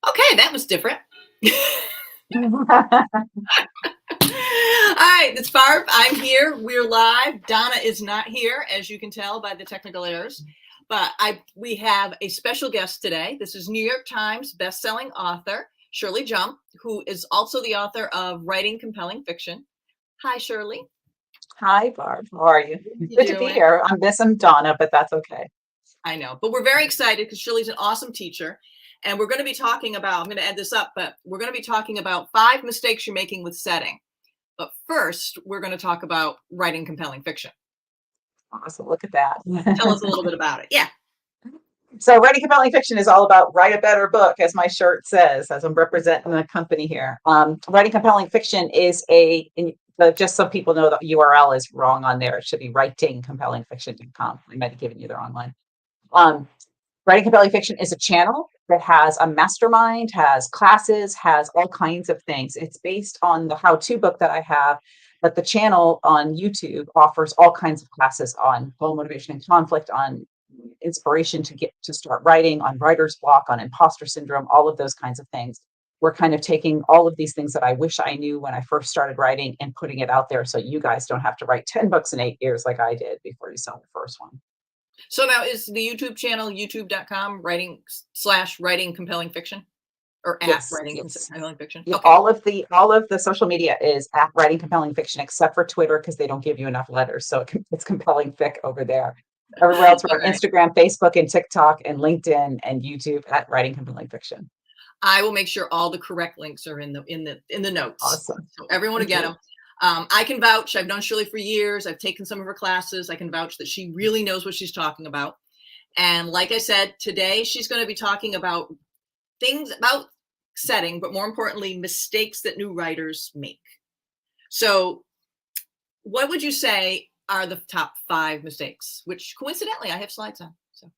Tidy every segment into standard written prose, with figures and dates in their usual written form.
Okay, that was different. All right, it's Barb. I'm here. We're live. Donna is not here, as you can tell by the technical errors. But we have a special guest today. This is New York Times bestselling author Shirley Jump, who is also the author of Writing Compelling Fiction. Hi, Shirley. Hi, Barb. How are you? How are you Good to be doing? here. I'm missing Donna, but that's okay. I know, but we're very excited because Shirley's an awesome teacher. And we're going to be talking about, I'm going to add this up, but we're going to be talking about 5 mistakes you're making with setting. But first, we're going to talk about writing compelling fiction. Awesome. Look at that. Tell us a little bit about it. Yeah. So, writing compelling fiction is all about write a better book, as my shirt says, as I'm representing the company here. Writing compelling fiction is just so people know that URL is wrong on there. It should be writingcompellingfiction.com. I might have given you the wrong one. Writing Compelling Fiction is a channel that has a mastermind, has classes, has all kinds of things. It's based on the how-to book that I have, but the channel on YouTube offers all kinds of classes on goal motivation and conflict, on inspiration to get to start writing, on writer's block, on imposter syndrome, all of those kinds of things. We're kind of taking all of these things that I wish I knew when I first started writing and putting it out there so you guys don't have to write 10 books in 8 years like I did before you sell the first one. So now is the YouTube channel youtube.com writing compelling fiction or at Yes, writing yes. compelling fiction? Yeah, Okay. all of the social media is at writing compelling fiction, except for Twitter because they don't give you enough letters. So it's compelling fic over there. Everywhere else, we're All on right. Instagram, Facebook, and TikTok, and LinkedIn and YouTube at writing compelling fiction. I will make sure all the correct links are in the notes. Awesome. So everyone will Thank get you. them. I can vouch. I've known Shirley for years. I've taken some of her classes. I can vouch that she really knows what she's talking about. And like I said, today she's going to be talking about things about setting, but more importantly, mistakes that new writers make. So, what would you say are the top 5 mistakes? Which coincidentally, I have slides on. So,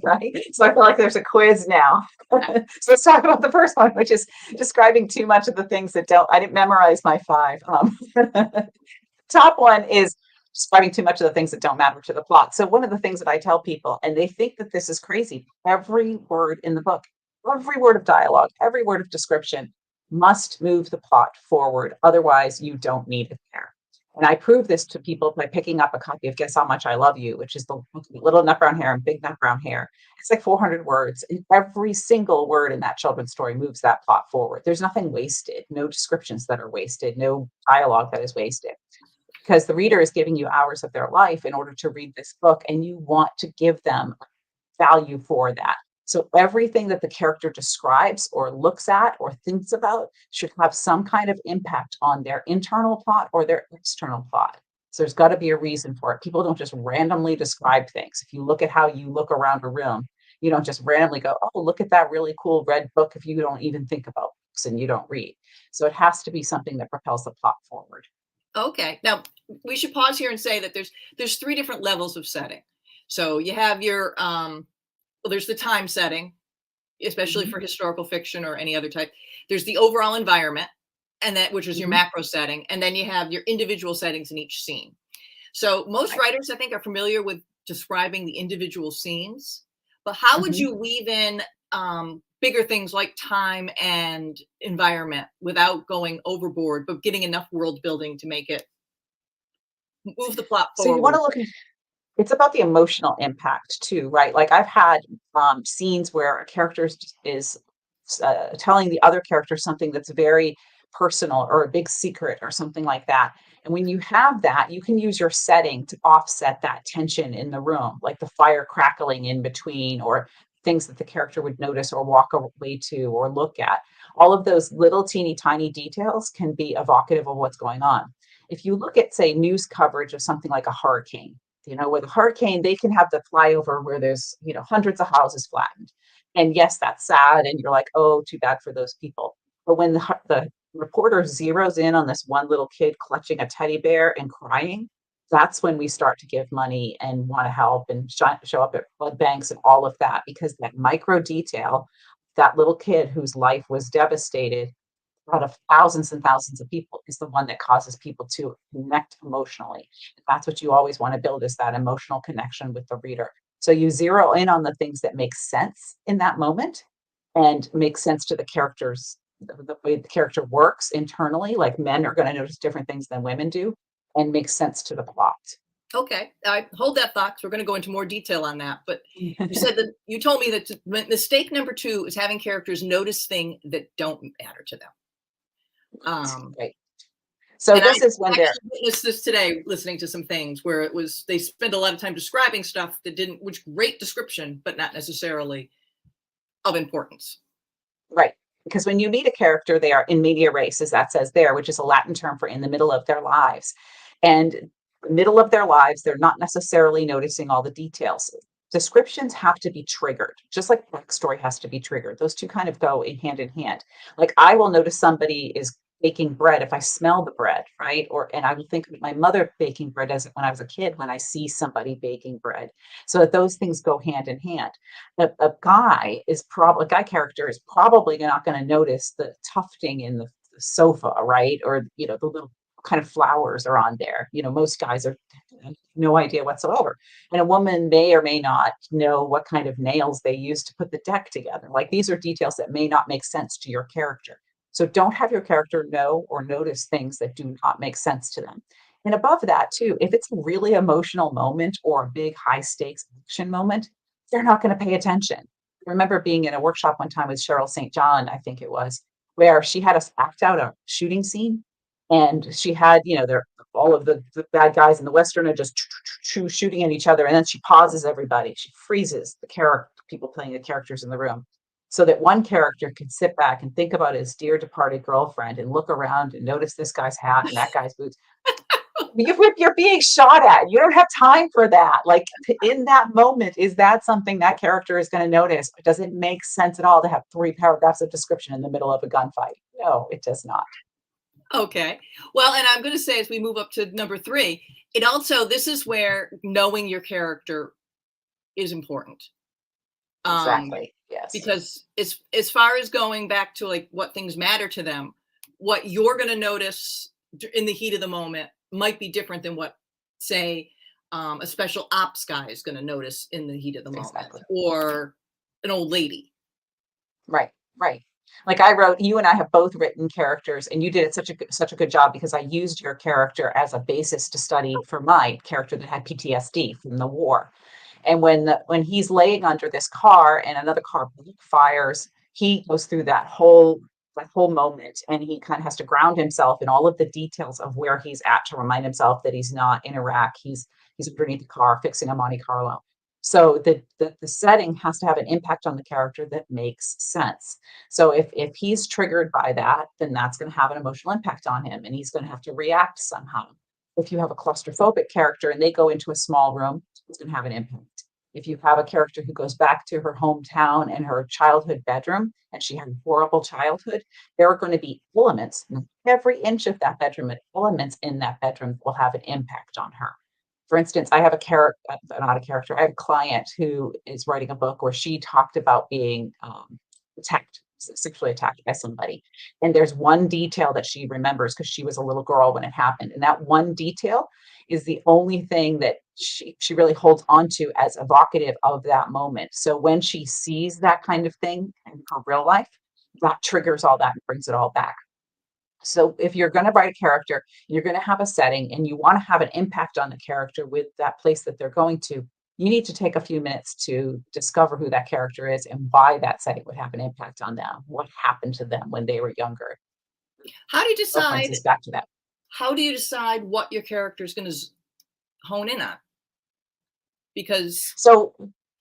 Right? So I feel like there's a quiz now. So let's talk about the first one, which is describing too much of the things that don't. I didn't memorize my 5. Top one is describing too much of the things that don't matter to the plot. So one of the things that I tell people, and they think that this is crazy, every word in the book, every word of dialogue, every word of description must move the plot forward. Otherwise, you don't need it there. And I prove this to people by picking up a copy of Guess How Much I Love You, which is the Little Nut Brown Hair and Big Nut Brown Hair. It's like 400 words. And every single word in that children's story moves that plot forward. There's nothing wasted, no descriptions that are wasted, no dialogue that is wasted, because the reader is giving you hours of their life in order to read this book, and you want to give them value for that. So everything that the character describes or looks at or thinks about should have some kind of impact on their internal plot or their external plot. So there's got to be a reason for it. People don't just randomly describe things. If you look at how you look around a room, you don't just randomly go, oh, look at that really cool red book if you don't even think about books and you don't read. So it has to be something that propels the plot forward. okay. Now, we should pause here and say that there's 3 different levels of setting. So, you have your well, there's the time setting, especially Mm-hmm. for historical fiction or any other type. There's the overall environment, and that which is your Mm-hmm. macro setting, and then you have your individual settings in each scene. So most Right. writers, I think, are familiar with describing the individual scenes, but how would Mm-hmm. you weave in bigger things like time and environment without going overboard, but getting enough world building to make it move the plot So you want forward? to look at it's about the emotional impact too, right? Like I've had scenes where a character is telling the other character something that's very personal or a big secret or something like that. And when you have that, you can use your setting to offset that tension in the room, like the fire crackling in between or things that the character would notice or walk away to or look at. All of those little teeny tiny details can be evocative of what's going on. If you look at, say, news coverage of something like a hurricane, with a hurricane, they can have the flyover where there's, hundreds of houses flattened. And yes, that's sad. And you're like, oh, too bad for those people. But when the reporter zeroes in on this one little kid clutching a teddy bear and crying, that's when we start to give money and want to help and show up at blood banks and all of that, because that micro detail, that little kid whose life was devastated out of thousands and thousands of people, is the one that causes people to connect emotionally. That's what you always want to build, is that emotional connection with the reader. So you zero in on the things that make sense in that moment, and make sense to the characters, the way the character works internally. Like men are going to notice different things than women do, and make sense to the plot. Okay, I hold that thought 'cause we're gonna go into more detail on that, but you said that you told me that mistake number 2 is having characters notice things that don't matter to them. Um, Right. So and I this is when they're actually witnessed this today listening to some things where it was they spend a lot of time describing stuff that didn't which great description, but not necessarily of importance. right. Because when you meet a character, they are in media res, as that says there, which is a Latin term for in the middle of their lives. And the middle of their lives, they're not necessarily noticing all the details. Descriptions have to be triggered, just like backstory has to be triggered. Those two kind of go in hand in hand. Like I will notice somebody is baking bread if I smell the bread, right? Or and I will think of my mother baking bread as when I was a kid when I see somebody baking bread. So that those things go hand in hand. A guy character is probably not going to notice the tufting in the sofa, right? Or the little kind of flowers are on there. Most guys are have no idea whatsoever. And a woman may or may not know what kind of nails they use to put the deck together. Like these are details that may not make sense to your character. So don't have your character know or notice things that do not make sense to them. And above that, too, if it's a really emotional moment or a big high stakes action moment, they're not going to pay attention. I remember being in a workshop one time with Cheryl St. John, I think it was, where she had us act out a shooting scene. And she had, they're all of the bad guys in the Western are just shooting at each other. And then she pauses everybody. She freezes the character, people playing the characters in the room, so that one character can sit back and think about his dear departed girlfriend and look around and notice this guy's hat and that guy's boots. You're being shot at. You don't have time for that. Like in that moment, is that something that character is going to notice? Does it make sense at all to have 3 paragraphs of description in the middle of a gunfight? No, it does not. Okay. Well, and I'm going to say as we move up to number 3, it also this is where knowing your character is important. Exactly. Yes. Because as far as going back to like what things matter to them, what you're going to notice in the heat of the moment might be different than what, say, a special ops guy is going to notice in the heat of the moment, Exactly. or an old lady. Right. Right. Like you and I have both written characters, and you did it such a good job because I used your character as a basis to study for my character that had PTSD from the war. And when he's laying under this car and another car fires, he goes through that whole moment, and he kind of has to ground himself in all of the details of where he's at to remind himself that he's not in Iraq. He's underneath the car fixing a Monte Carlo. So the setting has to have an impact on the character that makes sense. So if he's triggered by that, then that's going to have an emotional impact on him, and he's going to have to react somehow. If you have a claustrophobic character and they go into a small room, it's going to have an impact. If you have a character who goes back to her hometown and her childhood bedroom, and she had a horrible childhood, there are going to be elements, every inch of that bedroom, and elements in that bedroom will have an impact on her. For instance, I have a character, not a character, I have a client who is writing a book where she talked about being attacked, sexually attacked by somebody. And there's one detail that she remembers because she was a little girl when it happened. And that one detail is the only thing that she really holds on to as evocative of that moment. So when she sees that kind of thing in her real life, that triggers all that and brings it all back. So if you're going to write a character, you're going to have a setting and you want to have an impact on the character with that place that they're going to, you need to take a few minutes to discover who that character is and why that setting would have an impact on them. What happened to them when they were younger? How do you decide? References back to that. How do you decide what your character is going to hone in on? Because So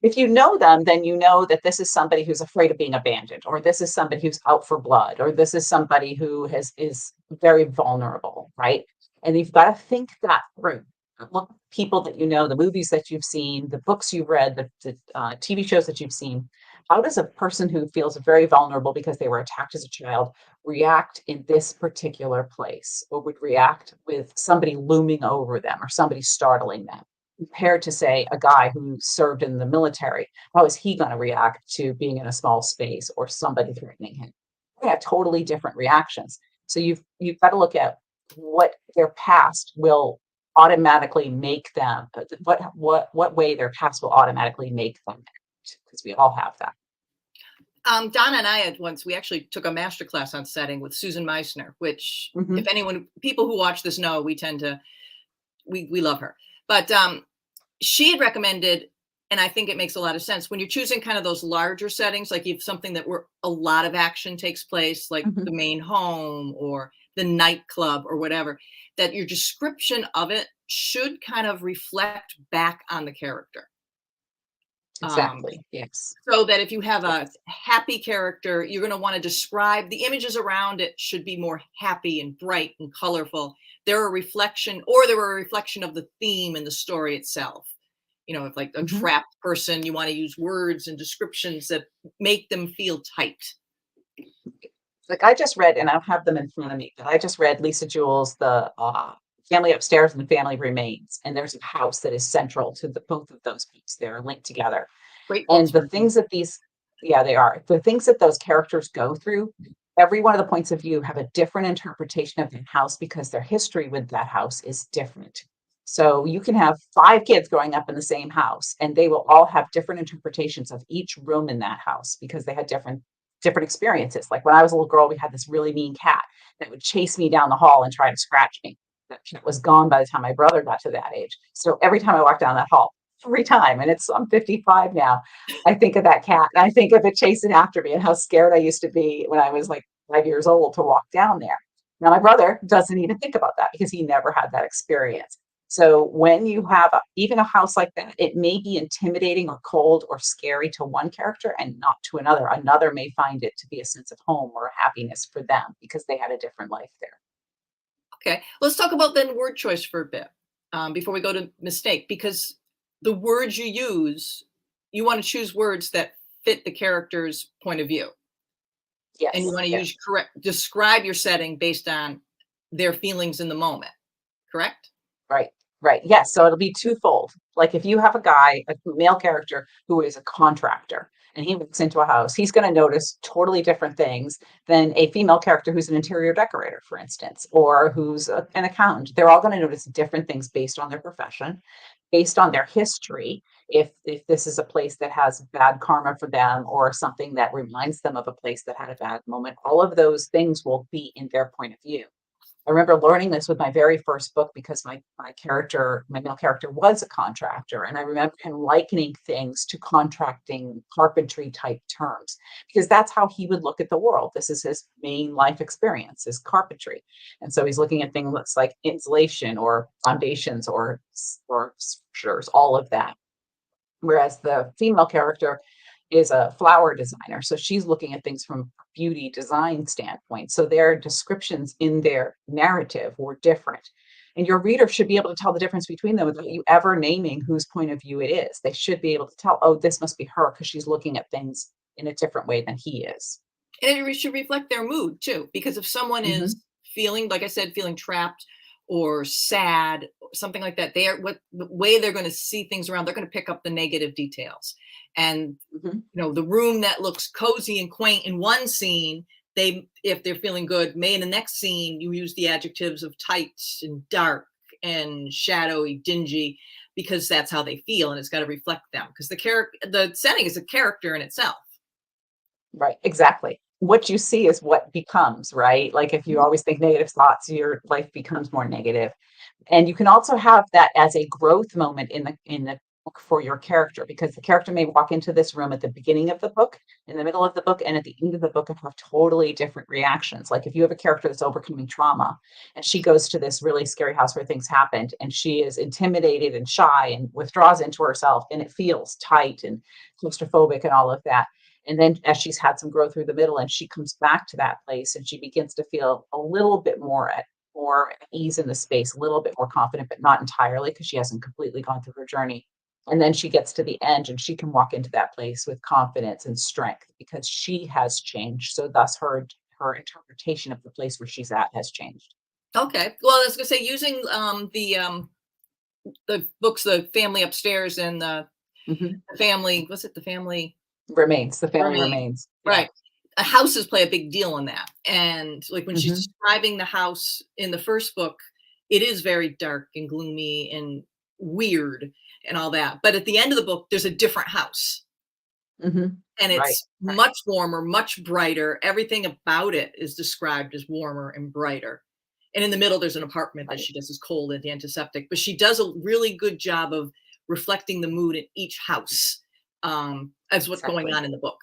if you know them, then you know that this is somebody who's afraid of being abandoned, or this is somebody who's out for blood, or this is somebody who is very vulnerable, right? And you've got to think that through. Look, people that you know, the movies that you've seen, the books you've read, the TV shows that you've seen. How does a person who feels very vulnerable because they were attacked as a child react in this particular place, or would react with somebody looming over them or somebody startling them? Compared to, say, a guy who served in the military, how is he going to react to being in a small space or somebody threatening him? They have totally different reactions. So you've got to look at what their past will automatically make them, what way their past will automatically make them act, because we all have that. Donna and I had once, we actually took a master class on setting with Susan Meissner, which Hmm. if anyone, people who watch this know, we tend to, we love her. But she had recommended, and I think it makes a lot of sense when you're choosing kind of those larger settings, like if something that where a lot of action takes place, like Hmm. the main home or the nightclub or whatever, that your description of it should kind of reflect back on the character. Um, Exactly. Yes. so that if you have a Yes. happy character, you're going to want to describe the images around it should be more happy and bright and colorful. They're a reflection, or they were a reflection of the theme and the story itself. You know, if like a Hmm. trapped person, you want to use words and descriptions that make them feel tight. Like I just read, and I don't have them in front of me, but I just read Lisa Jewell's The Family Upstairs and the Family Remains. And there's a house that is central to both of those books. They're linked together. Great books And the for me. things that these, yeah, they are. The things that those characters go through, every one of the points of view have a different interpretation of the house because their history with that house is different. So you can have 5 kids growing up in the same house, and they will all have different interpretations of each room in that house because they had different experiences. Like when I was a little girl, we had this really mean cat that would chase me down the hall and try to scratch me. That cat was gone by the time my brother got to that age. So every time I walked down that hall, every time, and I'm 55 now, I think of that cat and I think of it chasing after me and how scared I used to be when I was like 5 years old to walk down there. Now, my brother doesn't even think about that because he never had that experience. So when you have even a house like that, it may be intimidating or cold or scary to one character and not to another. Another may find it to be a sense of home or a happiness for them because they had a different life there. Okay, let's talk about then word choice for a bit before we go to mistake, because the words you use, you want to choose words that fit the character's point of view, and you Yes, want to yes. use correct describe your setting based on their feelings in the moment. Correct? Right, right. Yes, so it'll be twofold. Like if you have a guy, a male character who is a contractor and he walks into a house, he's going to notice totally different things than a female character who's an interior decorator, for instance, or who's an accountant. They're all going to notice different things based on their profession, based on their history. If this is a place that has bad karma for them or something that reminds them of a place that had a bad moment, all of those things will be in their point of view. I remember learning this with my very first book because my male character was a contractor. And I remember him likening things to contracting carpentry type terms because that's how he would look at the world. This is his main life experience is carpentry. And so he's looking at things like insulation or foundations or structures, all of that. Whereas the female character is a flower designer. So she's looking at things from a beauty design standpoint. So their descriptions in their narrative were different. And your reader should be able to tell the difference between them without you ever naming whose point of view it is. They should be able to tell, oh, this must be her because she's looking at things in a different way than he is. And it should reflect their mood too, because if someone is Hmm. feeling, like I said, feeling trapped or sad, something like that, they are what the way they're going to see things around, they're going to pick up the negative details. And Hmm. you know, the room that looks cozy and quaint in one scene, they, if they're feeling good, may in the next scene you use the adjectives of tight and dark and shadowy, dingy, because that's how they feel, and it's got to reflect them. Because the setting is a character in itself. Right, exactly. What you see is what becomes, right? Like if you Mhm. always think negative thoughts, your life becomes more negative. And you can also have that as a growth moment in the book for your character because the character may walk into this room at the beginning of the book, in the middle of the book, and at the end of the book and have totally different reactions. Like if you have a character that's overcoming trauma and she goes to this really scary house where things happened and she is intimidated and shy and withdraws into herself and it feels tight and claustrophobic and all of that. And then as she's had some growth through the middle and she comes back to that place and she begins to feel a little bit more ease in the space, a little bit more confident, but not entirely because she hasn't completely gone through her journey. And then she gets to the end and she can walk into that place with confidence and strength because she has changed. So thus her interpretation of the place where she's at has changed. Okay. Well, I was gonna say using the books, the family upstairs and Hmm. the family, what's it? The family Remains. The family remain. remains. Yeah. Right. Houses play a big deal in that. And like when she's Hmm. describing the house in the first book, it is very dark and gloomy and weird and all that. But at the end of the book, there's a different house. Hmm. and Right. it's Right. much warmer, much brighter. Everything about it is described as warmer and brighter. And in the middle, there's an apartment that Right. she does is cold and the antiseptic, but she does a really good job of reflecting the mood in each house, as what's going Exactly. on in the book.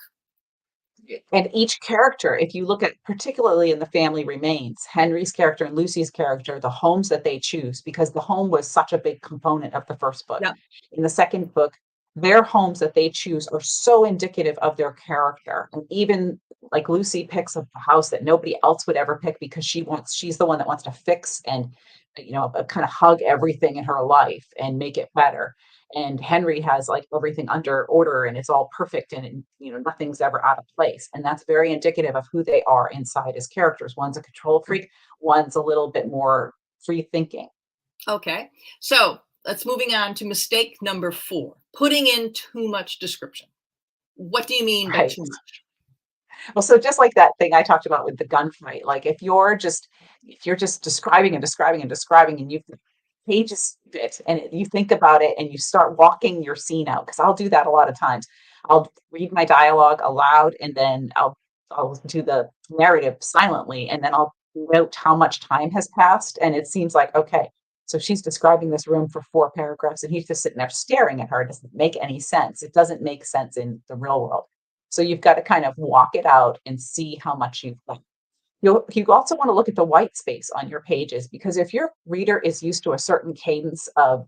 And each character, if you look at particularly in The Family Remains, Henry's character and Lucy's character, the homes that they choose, because the home was such a big component of the first book. Yeah. In the second book, their homes that they choose are so indicative of their character. And even like Lucy picks a house that nobody else would ever pick because she's the one that wants to fix and kind of hug everything in her life and make it better. And Henry has like everything under order and it's all perfect and nothing's ever out of place. And that's very indicative of who they are inside as characters. One's a control freak, one's a little bit more free thinking. Okay. So let's moving on to mistake number 4, putting in too much description. What do you mean by Right. too much? Well, so just like that thing I talked about with the gunfight, like if you're just describing and describing and describing and you pages it and you think about it and you start walking your scene out, because I'll do that a lot of times. I'll read my dialogue aloud and then I'll do the narrative silently and then I'll note how much time has passed and it seems like okay, so she's describing this room for 4 paragraphs and he's just sitting there staring at her. It doesn't make any sense. It doesn't make sense in the real world. So you've got to kind of walk it out and see how much you've done. You also want to look at the white space on your pages because if your reader is used to a certain cadence of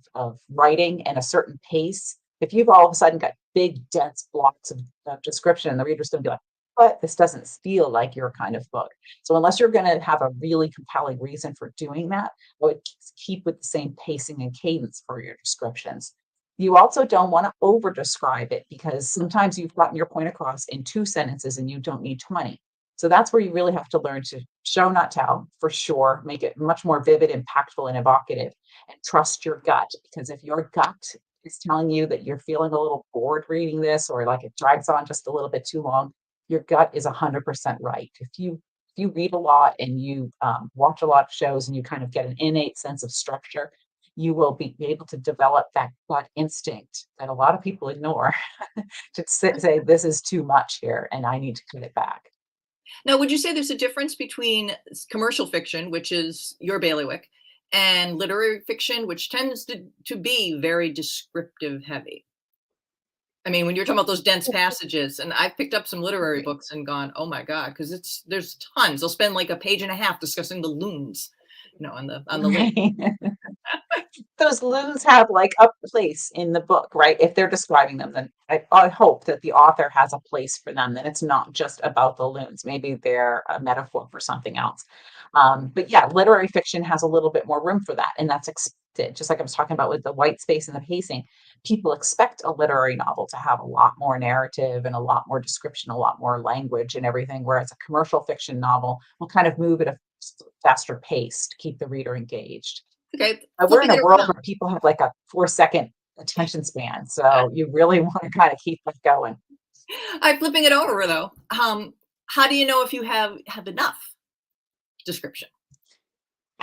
writing and a certain pace, if you've all of a sudden got big, dense blocks of description, the reader's going to be like, what? This doesn't feel like your kind of book. So unless you're going to have a really compelling reason for doing that, I would keep with the same pacing and cadence for your descriptions. You also don't want to over describe it because sometimes you've gotten your point across in 2 sentences and you don't need 20. So that's where you really have to learn to show, not tell, for sure, make it much more vivid, impactful, and evocative, and trust your gut. Because if your gut is telling you that you're feeling a little bored reading this or like it drags on just a little bit too long, your gut is 100% right. If you read a lot and you watch a lot of shows and you kind of get an innate sense of structure, you will be able to develop that gut instinct that a lot of people ignore to say this is too much here and I need to cut it back. Now, would you say there's a difference between commercial fiction, which is your bailiwick, and literary fiction, which tends to be very descriptive heavy? I mean, when you're talking about those dense passages, and I've picked up some literary Right. books and gone, "Oh my god," because there's tons. They'll spend like a page and a half discussing the loons, on the lake. Right. Those loons have like a place in the book, right? If they're describing them, then I hope that the author has a place for them, that it's not just about the loons. Maybe they're a metaphor for something else. But yeah, literary fiction has a little bit more room for that, and that's expected. Just like I was talking about with the white space and the pacing, people expect a literary novel to have a lot more narrative and a lot more description, a lot more language and everything, whereas a commercial fiction novel will kind of move at a faster pace to keep the reader engaged. Okay, We're in flipping a it world around. where people have like a 4-second attention span, so you really wanna kinda keep that going. I'm flipping it over though. How do you know if you have enough description?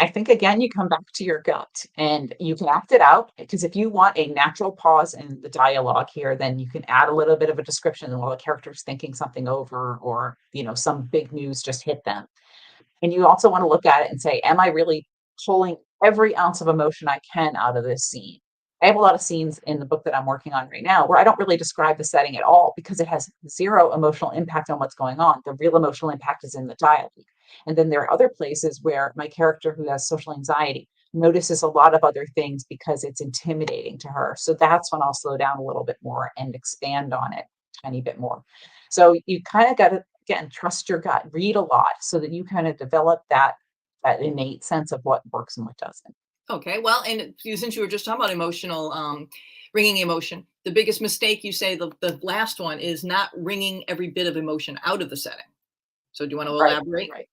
I think again, you come back to your gut and you can act it out because if you want a natural pause in the dialogue here, then you can add a little bit of a description while the character's thinking something over or, some big news just hit them. And you also want to look at it and say, am I really pulling every ounce of emotion I can out of this scene? I have a lot of scenes in the book that I'm working on right now where I don't really describe the setting at all because it has zero emotional impact on what's going on. The real emotional impact is in the dialogue. And then there are other places where my character who has social anxiety notices a lot of other things because it's intimidating to her. So that's when I'll slow down a little bit more and expand on it a tiny bit more. So you kind of got to again trust your gut, read a lot so that you kind of develop that innate sense of what works and what doesn't. Okay, well, and since you were just talking about emotional, bringing emotion, the biggest mistake you say the last one is not wringing every bit of emotion out of the setting. So do you want to Right, elaborate? right.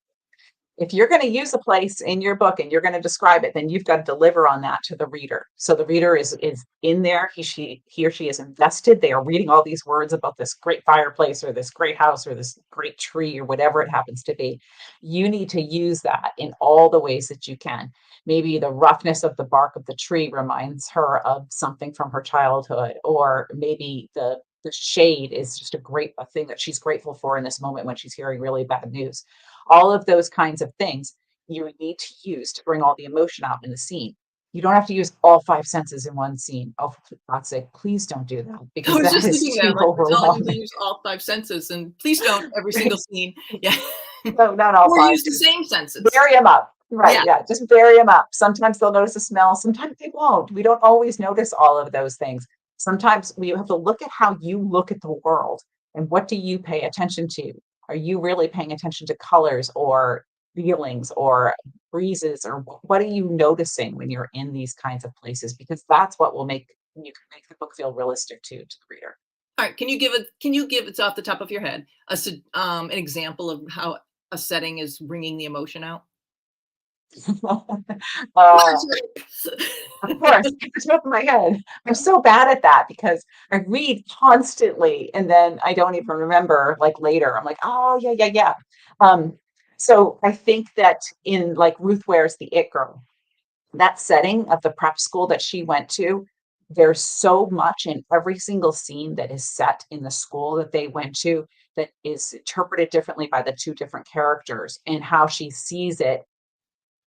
If you're going to use a place in your book and you're going to describe it, then you've got to deliver on that to the reader. So the reader is in there. He or she is invested. They are reading all these words about this great fireplace or this great house or this great tree or whatever it happens to be. You need to use that in all the ways that you can. Maybe the roughness of the bark of the tree reminds her of something from her childhood, or maybe the the shade is just a thing that she's grateful for in this moment when she's hearing really bad news. All of those kinds of things you need to use to bring all the emotion out in the scene. You don't have to use all 5 senses in one scene. Oh, for God's sake, please don't do that I because was that just is thinking that, too I'm like, we're telling you to overwhelming. use all 5 senses, and please don't every single scene. Yeah. No, not all Or 5. use the Just same senses. vary them up. Right, Yeah. yeah, just vary them up. Sometimes they'll notice a smell, sometimes they won't. We don't always notice all of those things. Sometimes we have to look at how you look at the world and what do you pay attention to? Are you really paying attention to colors or feelings or breezes or what are you noticing when you're in these kinds of places? Because that's what will make you can make the book feel realistic to the reader. All right, can you give it's off the top of your head, an example of how a setting is bringing the emotion out? uh, Words. Of course, at the top of my head. I'm so bad at that because I read constantly and then I don't even remember like later. I'm like, oh yeah, yeah, yeah. Um, so I think that in like Ruth Ware's The It Girl, that setting of the prep school that she went to, there's so much in every single scene that is set in the school that they went to that is interpreted differently by the two different characters and how she sees it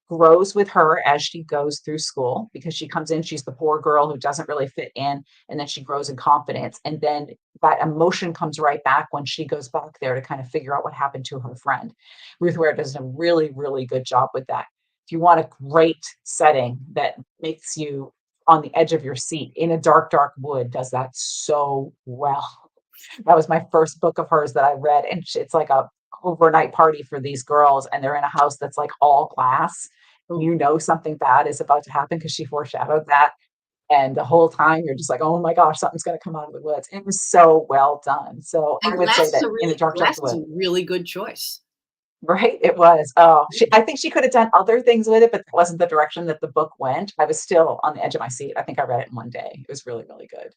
grows with her as she goes through school because she comes in, she's the poor girl who doesn't really fit in, and then she grows in confidence. And then that emotion comes right back when she goes back there to kind of figure out what happened to her friend. Ruth Ware does a really, really good job with that. If you want a great setting that makes you on the edge of your seat in a dark, dark wood, does that so well. That was my first book of hers that I read, and it's like a overnight party for these girls, and they're in a house that's like all glass. Oh, You know something bad is about to happen because she foreshadowed that, and the whole time you're just like, "Oh my gosh, something's gonna come out of the woods." It was so well done. So I and would say that in a dark, dark glass is wood, a really good choice. right? It was. Oh, I think she could have done other things with it, but that wasn't the direction that the book went. I was still on the edge of my seat. I think I read it in one day. It was really, really good.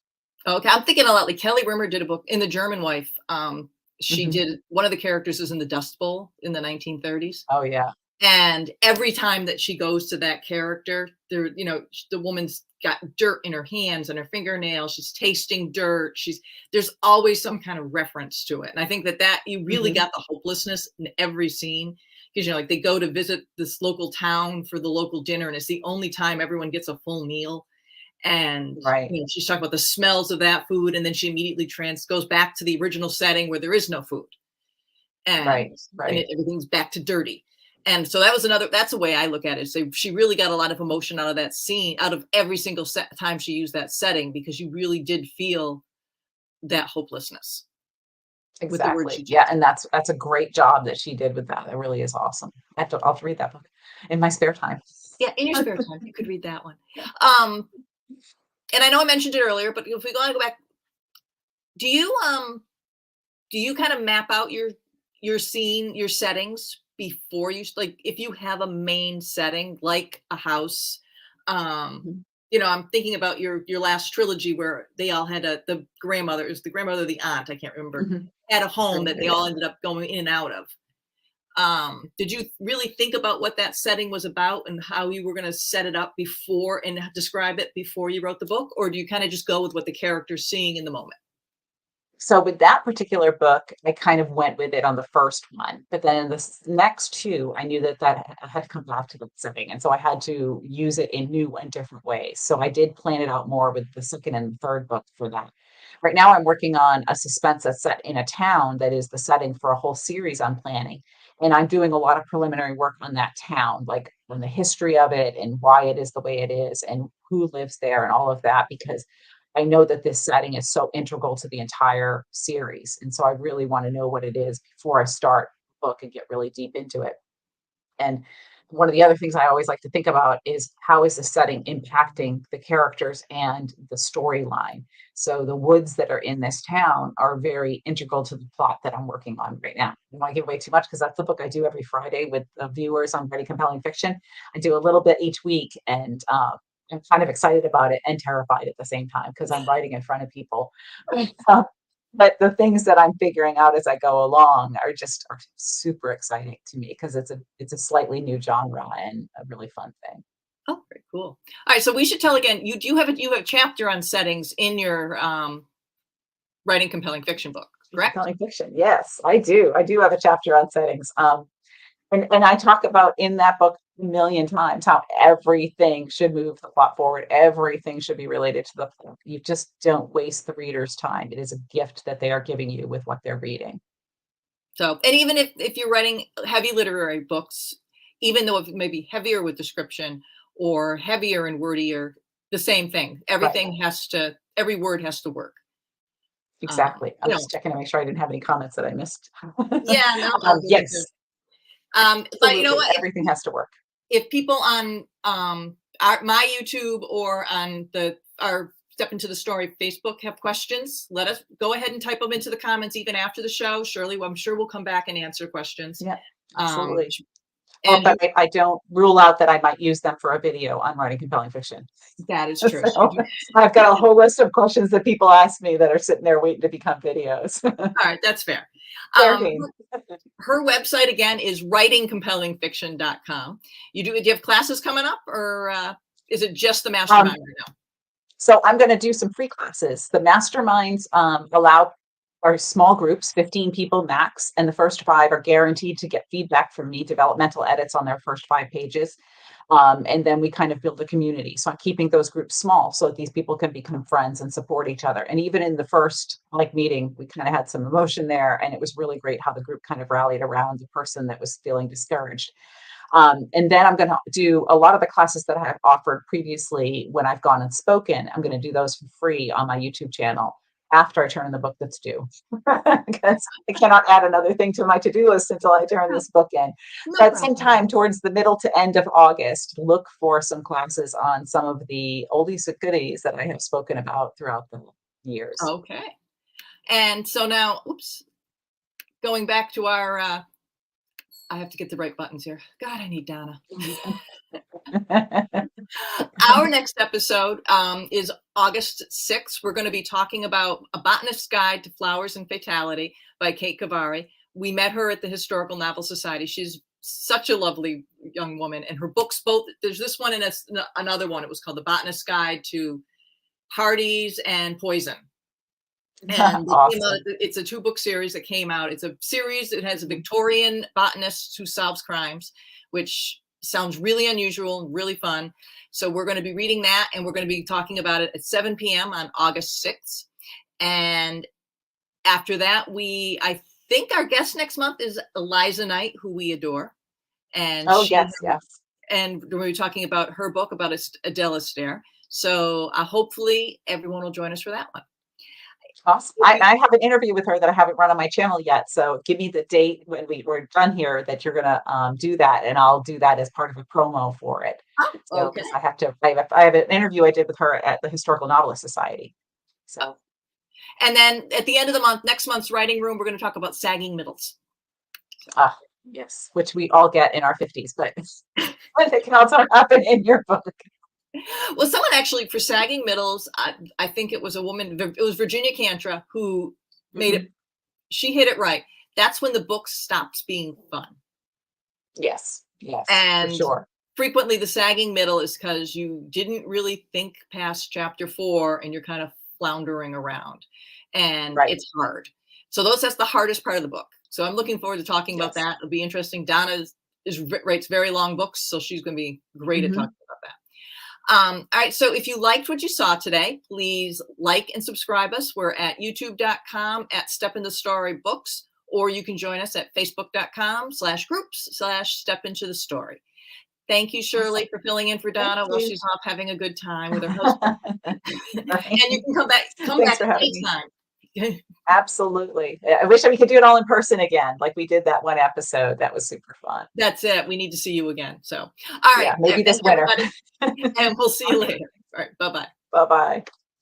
Okay, I'm thinking a lot like Kelly Rimmer did a book in The German Wife. She Mhm. did one of the characters is in the Dust Bowl in the 1930s. Oh, yeah. And every time that she goes to that character, there, the woman's got dirt in her hands and her fingernails. She's tasting dirt. There's always some kind of reference to it. And I think that you really Mhm. got the hopelessness in every scene because, like they go to visit this local town for the local dinner and it's the only time everyone gets a full meal. And, Right, she's talking about the smells of that food. And then she immediately goes back to the original setting where there is no food right, and right. everything's back to dirty. And so that's a way I look at it. So she really got a lot of emotion out of that scene, out of every single time she used that setting, because you really did feel that hopelessness with the words Exactly. she Yeah, chose. and that's a great job that she did with that. It really is awesome. I'll have to read that book in my spare time. Yeah, in your spare time, you could read that one. Um, and I know I mentioned it earlier, but if we go back, do you do you kind of map out your scene, your settings before like if you have a main setting like a house, um, Mhm, I'm thinking about your last trilogy where they all had the grandmother, is the grandmother, or the aunt, I can't remember, mhm. had a home that Greener, they yeah. all ended up going in and out of. Did you really think about what that setting was about and how you were going to set it up before and describe it before you wrote the book, or do you kind of just go with what the character's seeing in the moment? So with that particular book, I kind of went with it on the first one, but then next two, I knew that had to come back to the setting, and so I had to use it in new and different ways. So I did plan it out more with the second and third book for that. Right now, I'm working on a suspense that's set in a town that is the setting for a whole series I'm planning, and I'm doing a lot of preliminary work on that town, like on the history of it and why it is the way it is and who lives there and all of that, because I know that this setting is so integral to the entire series. And so I really want to know what it is before I start the book and get really deep into it. And one of the other things I always like to think about is how is the setting impacting the characters and the storyline. So the woods that are in this town are very integral to the plot that I'm working on right now. I don't want to give away too much because that's the book I do every Friday with the viewers on Writing Compelling Fiction. I do a little bit each week, and I'm kind of excited about it and terrified at the same time because I'm writing in front of people. But the things that I'm figuring out as I go along are super exciting to me because it's a slightly new genre and a really fun thing. Oh, very cool. All right, so we should tell again. You have a chapter on settings in your writing compelling fiction book, correct? Compelling fiction. Yes, I do. I do have a chapter on settings. And I talk about in that book a million times how everything should move the plot forward. Everything should be related to the plot. You just don't waste the reader's time. It is a gift that they are giving you with what they're reading. So, and even if you're writing heavy literary books, even though it may be heavier with description or heavier and wordier, the same thing. Everything has to, every word has to work. Exactly. I'm You know, just checking to make sure I didn't have any comments that I missed. yeah, no, I'll do that too. Yes, But you know absolutely. what? Everything has to work. If people on my YouTube or on our Step Into the Story Facebook have questions, let us go ahead and type them into the comments even after the show. Shirley, I'm sure we'll come back and answer questions. Yeah, Um, absolutely. and But I don't rule out that I might use them for a video on writing compelling fiction. that is true. So I've got a whole list of questions that people ask me that are sitting there waiting to become videos. All right, that's fair. Fair game. Her website again is writingcompellingfiction.com. Do you have classes coming up, or is it just the mastermind right now? So I'm going to do some free classes. The masterminds allow are small groups, 15 people max, and the first 5 are guaranteed to get feedback from me, developmental edits on their first 5 pages. And then we kind of build a community. So I'm keeping those groups small so that these people can become friends and support each other. And even in the first meeting, we kind of had some emotion there, and it was really great how the group kind of rallied around the person that was feeling discouraged. And then I'm going to do a lot of the classes that I have offered previously when I've gone and spoken. I'm going to do those for free on my YouTube channel after I turn in the book that's due, because I cannot add another thing to my to-do list until I turn this book in. No But problem. sometime towards the middle to end of August, look for some classes on some of the oldies and goodies that I have spoken about throughout the years. Okay. And so now, oops, going back to our, I have to get the right buttons here. God, I need Donna. Our next episode is August 6th. We're going to be talking about A Botanist's Guide to Flowers and Fatality by Kate Kavari. We met her at the Historical Novel Society. She's such a lovely young woman, and her books both, there's this one and another one. It was called The Botanist's Guide to Hardies and Poison. And Awesome. it's a 2-book series that came out. It's a series that has a Victorian botanist who solves crimes, which sounds really unusual and really fun. So we're going to be reading that, and we're going to be talking about it at 7 p.m. on August 6th. And after that, I think our guest next month is Eliza Knight, who we adore. And yes. And we're going to be talking about her book about Adele Astaire. So hopefully everyone will join us for that one. Awesome. I have an interview with her that I haven't run on my channel yet. So give me the date when we're done here that you're going to do that. And I'll do that as part of a promo for it. So, Okay. I have an interview I did with her at the Historical Novelist Society. So, and then at the end of the month, next month's writing room, we're going to talk about sagging middles. Yes, which we all get in our 50s, but it can also happen in your book. Well, someone actually for sagging middles, I think it was a woman, it was Virginia Cantra who made it, she hit it right. That's when the book stops being fun. Yes, and for sure. Frequently the sagging middle is because you didn't really think past chapter 4 and you're kind of floundering around, and it's hard. So that's the hardest part of the book. So I'm looking forward to talking about that. It'll be interesting. Donna writes very long books, so she's going to be great at talking about that. All right. So if you liked what you saw today, please like and subscribe us. We're at youtube.com at Step Into the Story Books, or you can join us at facebook.com/groups/Step Into the Story. Thank you, Shirley, for filling in for Donna while she's off having a good time with her husband. And you can come back anytime. Absolutely. I wish we could do it all in person again, like we did that one episode. That was super fun. That's it. We need to see you again. So, all right. Maybe this winter. And we'll see you later. All right. Bye-bye. Bye-bye.